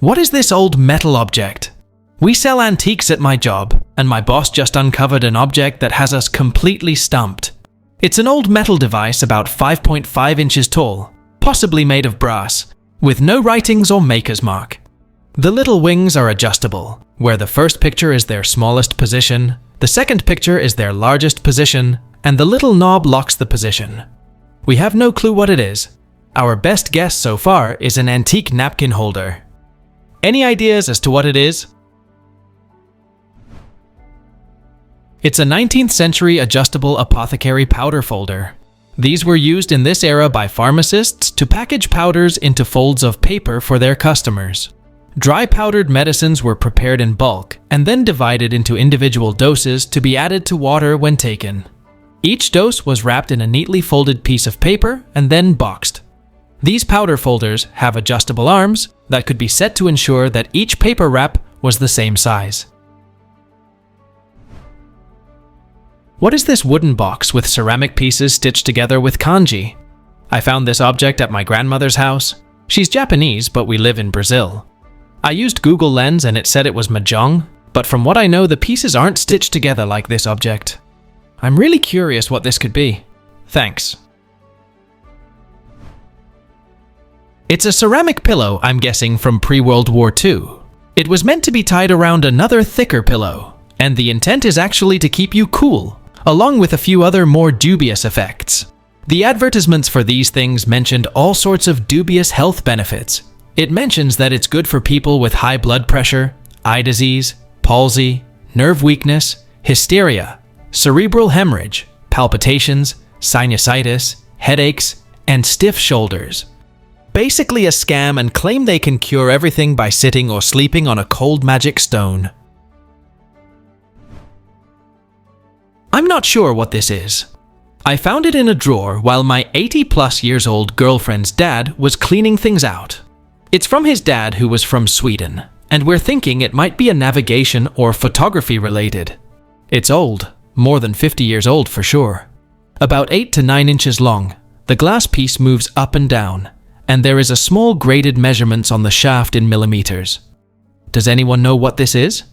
What is this old metal object? We sell antiques at my job, and my boss just uncovered an object that has us completely stumped. It's an old metal device about 5.5 inches tall, possibly made of brass, with no writings or maker's mark. The little wings are adjustable, where the first picture is their smallest position, the second picture is their largest position, and the little knob locks the position. We have no clue what it is. Our best guess so far is an antique napkin holder. Any ideas as to what it is? It's a 19th century adjustable apothecary powder folder. These were used in this era by pharmacists to package powders into folds of paper for their customers. Dry powdered medicines were prepared in bulk and then divided into individual doses to be added to water when taken. Each dose was wrapped in a neatly folded piece of paper and then boxed. These powder folders have adjustable arms that could be set to ensure that each paper wrap was the same size. What is this wooden box with ceramic pieces stitched together with kanji? I found this object at my grandmother's house. She's Japanese, but we live in Brazil. I used Google Lens and it said it was mahjong, but from what I know, the pieces aren't stitched together like this object. I'm really curious what this could be. Thanks. It's a ceramic pillow, I'm guessing from pre-World War II. It was meant to be tied around another thicker pillow, and the intent is actually to keep you cool, along with a few other more dubious effects. The advertisements for these things mentioned all sorts of dubious health benefits. It mentions that it's good for people with high blood pressure, eye disease, palsy, nerve weakness, hysteria, cerebral hemorrhage, palpitations, sinusitis, headaches, and stiff shoulders. Basically a scam and claim they can cure everything by sitting or sleeping on a cold magic stone. I'm not sure what this is. I found it in a drawer while my 80+ years old girlfriend's dad was cleaning things out. It's from his dad, who was from Sweden, and we're thinking it might be a navigation or photography related. It's old, more than 50 years old for sure. About 8 to 9 inches long, the glass piece moves up and down, and there is a small graded measurements on the shaft in millimeters. Does anyone know what this is?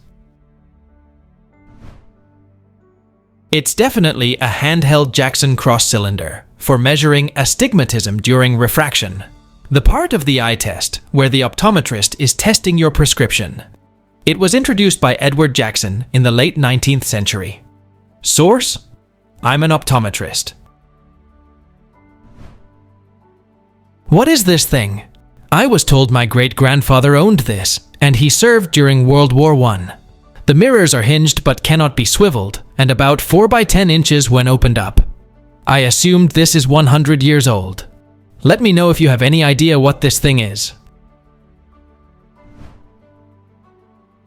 It's definitely a handheld Jackson cross cylinder for measuring astigmatism during refraction, the part of the eye test where the optometrist is testing your prescription. It was introduced by Edward Jackson in the late 19th century. Source: I'm an optometrist. What is this thing? I was told my great-grandfather owned this, and he served during World War I. The mirrors are hinged but cannot be swiveled, and about 4 by 10 inches when opened up. I assumed this is 100 years old. Let me know if you have any idea what this thing is.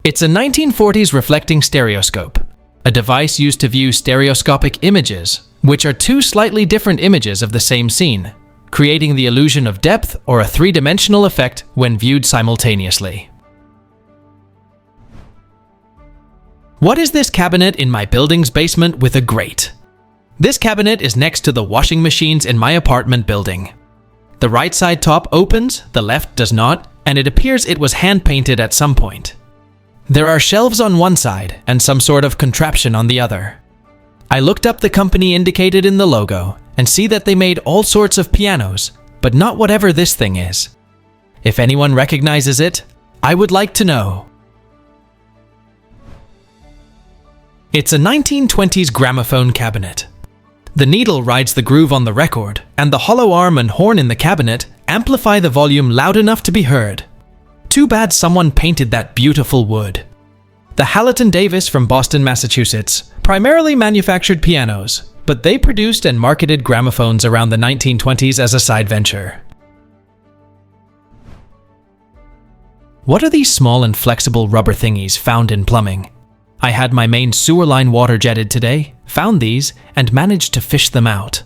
It's a 1940s reflecting stereoscope, a device used to view stereoscopic images, which are two slightly different images of the same scene, creating the illusion of depth or a three-dimensional effect when viewed simultaneously. What is this cabinet in my building's basement with a grate? This cabinet is next to the washing machines in my apartment building. The right side top opens, the left does not, and it appears it was hand-painted at some point. There are shelves on one side and some sort of contraption on the other. I looked up the company indicated in the logo and see that they made all sorts of pianos, but not whatever this thing is. If anyone recognizes it, I would like to know. It's a 1920s gramophone cabinet. The needle rides the groove on the record, and the hollow arm and horn in the cabinet amplify the volume loud enough to be heard. Too bad someone painted that beautiful wood. The Hallaton Davis from Boston, Massachusetts, primarily manufactured pianos, but they produced and marketed gramophones around the 1920s as a side venture. What are these small and flexible rubber thingies found in plumbing? I had my main sewer line water jetted today, found these, and managed to fish them out.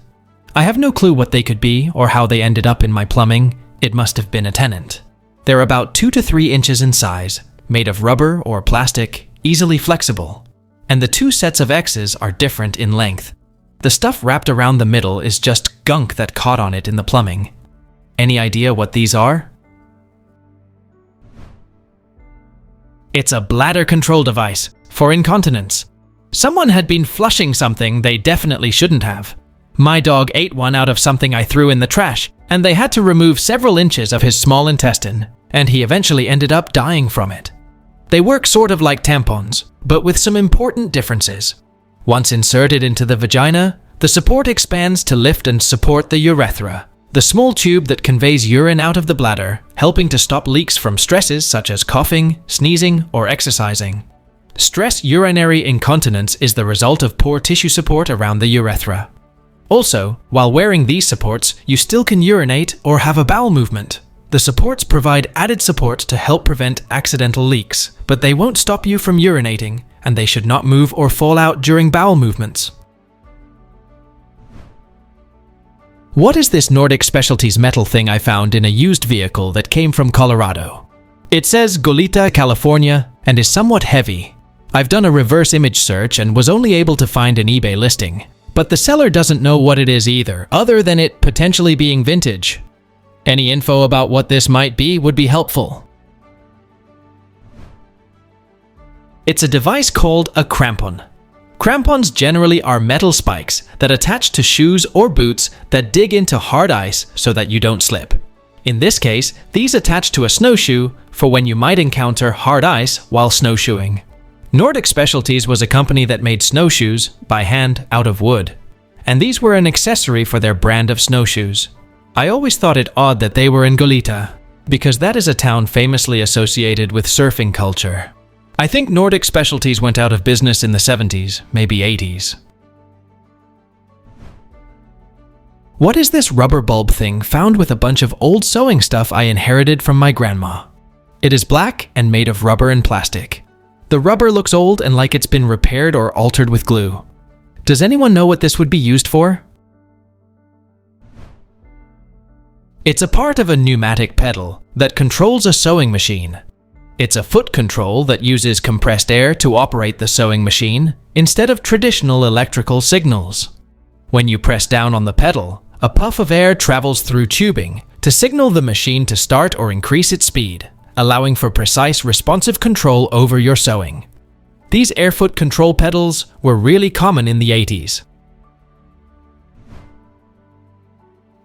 I have no clue what they could be or how they ended up in my plumbing. It must have been a tenant. They're about 2 to 3 inches in size, made of rubber or plastic, easily flexible. And the two sets of X's are different in length. The stuff wrapped around the middle is just gunk that caught on it in the plumbing. Any idea what these are? It's a bladder control device for incontinence. Someone had been flushing something they definitely shouldn't have. My dog ate one out of something I threw in the trash, and they had to remove several inches of his small intestine, and he eventually ended up dying from it. They work sort of like tampons, but with some important differences. Once inserted into the vagina, the support expands to lift and support the urethra, the small tube that conveys urine out of the bladder, helping to stop leaks from stresses such as coughing, sneezing, or exercising. Stress urinary incontinence is the result of poor tissue support around the urethra. Also, while wearing these supports, you still can urinate or have a bowel movement. The supports provide added support to help prevent accidental leaks, but they won't stop you from urinating, and they should not move or fall out during bowel movements. What is this Nordic Specialties metal thing I found in a used vehicle that came from Colorado? It says Goleta, California, and is somewhat heavy. I've done a reverse image search and was only able to find an eBay listing, but the seller doesn't know what it is either, other than it potentially being vintage. Any info about what this might be would be helpful. It's a device called a krampon. Krampons generally are metal spikes that attach to shoes or boots that dig into hard ice so that you don't slip. In this case, these attach to a snowshoe for when you might encounter hard ice while snowshoeing. Nordic Specialties was a company that made snowshoes by hand out of wood, and these were an accessory for their brand of snowshoes. I always thought it odd that they were in Goleta, because that is a town famously associated with surfing culture. I think Nordic Specialties went out of business in the 70s, maybe 80s. What is this rubber bulb thing found with a bunch of old sewing stuff I inherited from my grandma? It is black and made of rubber and plastic. The rubber looks old and like it's been repaired or altered with glue. Does anyone know what this would be used for? It's a part of a pneumatic pedal that controls a sewing machine. It's a foot control that uses compressed air to operate the sewing machine instead of traditional electrical signals. When you press down on the pedal, a puff of air travels through tubing to signal the machine to start or increase its speed, allowing for precise responsive control over your sewing. These air-foot control pedals were really common in the 80s.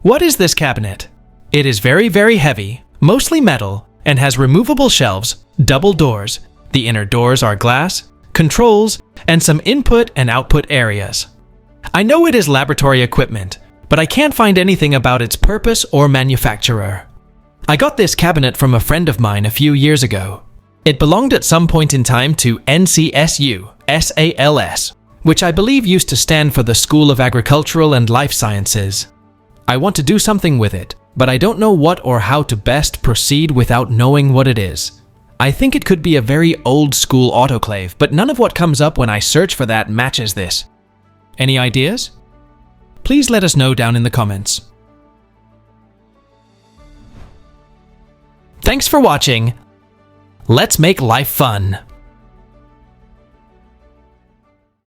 What is this cabinet? It is very, very heavy, mostly metal, and has removable shelves, double doors. The inner doors are glass, controls, and some input and output areas. I know it is laboratory equipment, but I can't find anything about its purpose or manufacturer. I got this cabinet from a friend of mine a few years ago. It belonged at some point in time to NCSU, SALS, which I believe used to stand for the School of Agricultural and Life Sciences. I want to do something with it, but I don't know what or how to best proceed without knowing what it is. I think it could be a very old school autoclave, but none of what comes up when I search for that matches this. Any ideas? Please let us know down in the comments. Thanks for watching. Let's make life fun.